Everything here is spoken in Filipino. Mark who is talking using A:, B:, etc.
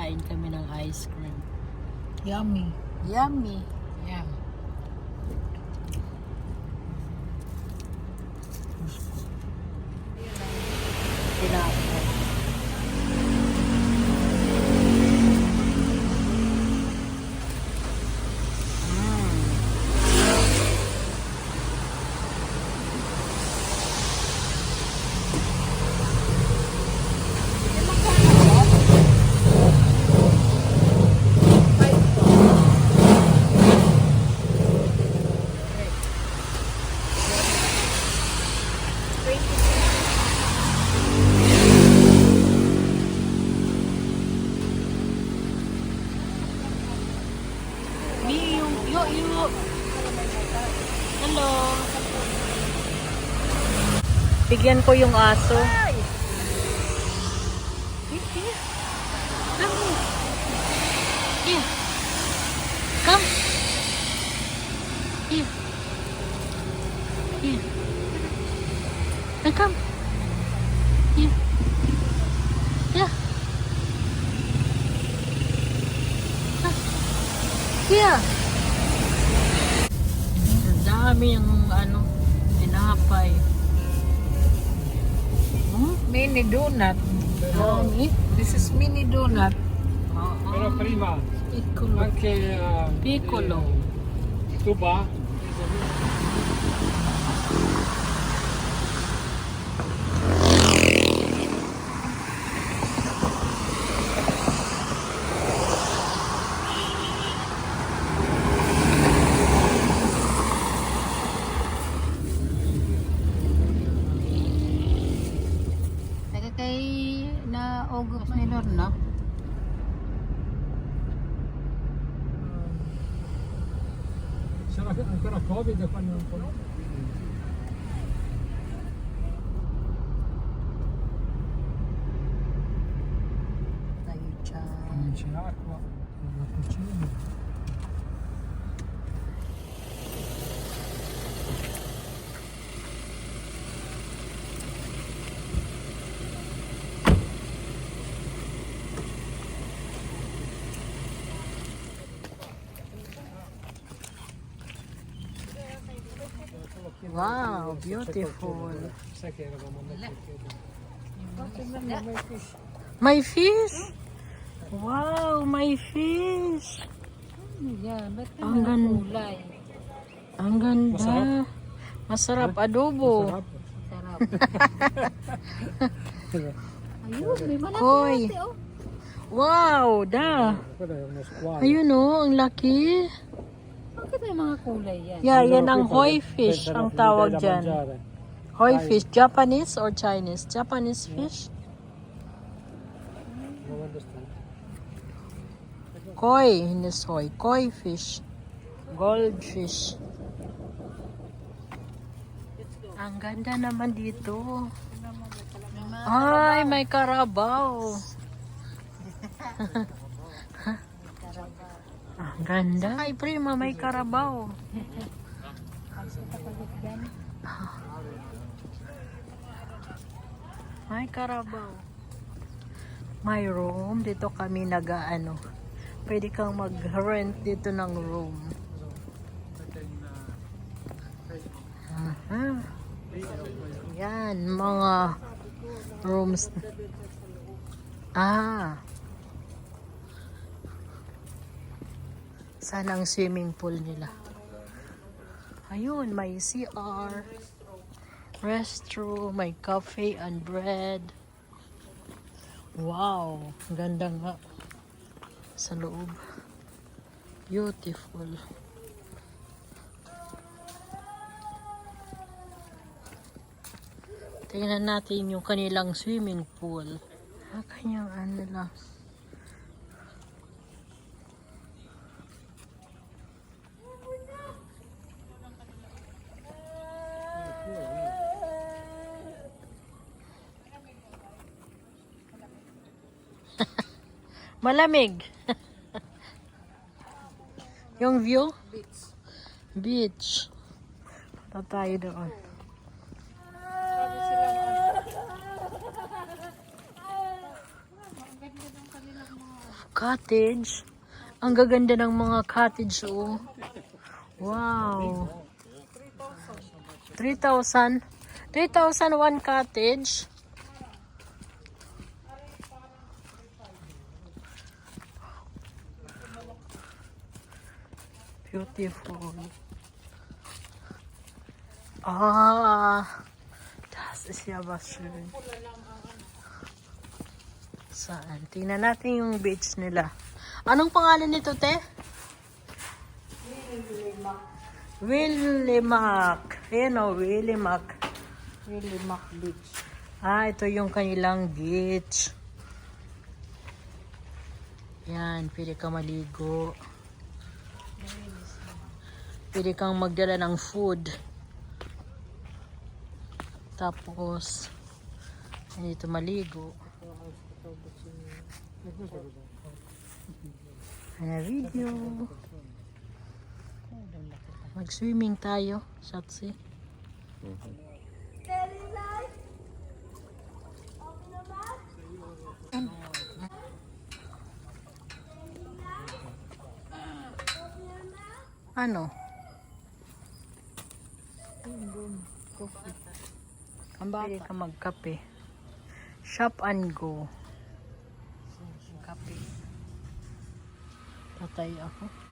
A: Kain kami ng ice cream.
B: Yummy.
A: Yummy.
B: Yum.
A: Tinapay. Yo. Hello. Bigyan ko yung aso. Here. Come. Here. Here. Now come. Here. Yeah. Here. Dami yung tinapay.
B: Mini donut.
A: Dami.
B: This is mini donut.
C: Però prima
A: Piccolo.
C: anche
A: Piccolo.
C: tuba.
A: Kay na August ni Lorna.
C: C'era ancora Covid quando un po'.
A: Tayo dyan.
C: Non c'è acqua, la cucina.
A: Wow, beautiful.
C: Sai che eravamo andati a chiedere.
A: My fish? Wow, my fish.
B: Yan, ba't
A: Ang ganda.
B: kulay?
A: Ang ganda. Masarap adobo.
C: Sarap.
B: Sarap. Ayun, may malaki.
A: Koy.
B: ate, oh.
A: Wow, da.
C: Quello è uno squalo.
A: Ayun oh, ang laki.
B: Bakit may mga kulay yan?
A: Yeah, yan
C: Quello
A: ang
C: qui
A: hoi
C: perché
A: fish
C: pensano
A: ang
C: che gli
A: tawag
C: dai da
A: dyan.
C: mangiare.
A: Hoi
C: Ay.
A: fish, Japanese or Chinese? Japanese fish?
C: Non understand.
A: Koi, hindi soy. Koi fish. Goldfish. Ang ganda naman dito. Ay, may karabaw. Ang ganda. Ay, prima, may karabaw. May karabaw. May room. Dito kami nag-ano. Pwede kang mag-rent dito ng room. Aha. Yan, mga rooms. Saan ang swimming pool nila? Ayun, may CR, restroom, may cafe and bread. Wow, ganda nga sa loob. Beautiful. Tingnan natin yung kanilang swimming pool. Kanyang ano lang. Malamig. Yung view? Beach. Punta tayo doon. cottage. Ang gaganda ng mga cottage, oh. Wow. 3,000. 3,000 one cottage. Beautiful. Das ist ja was schön. Saan? Tingnan natin yung beach nila. Anong pangalan nito, te? Willimac. Ayan o, Willimac.
B: Willimac Beach.
A: Ito yung kanilang beach. Yan, pwede kang maligo. Pwede kang magdala ng food. Tapos, dito maligo. Ano video. Mag-swimming tayo, Satsi. Ano? Pwede ka magkape. Shop and go. Kape. Tatay ako.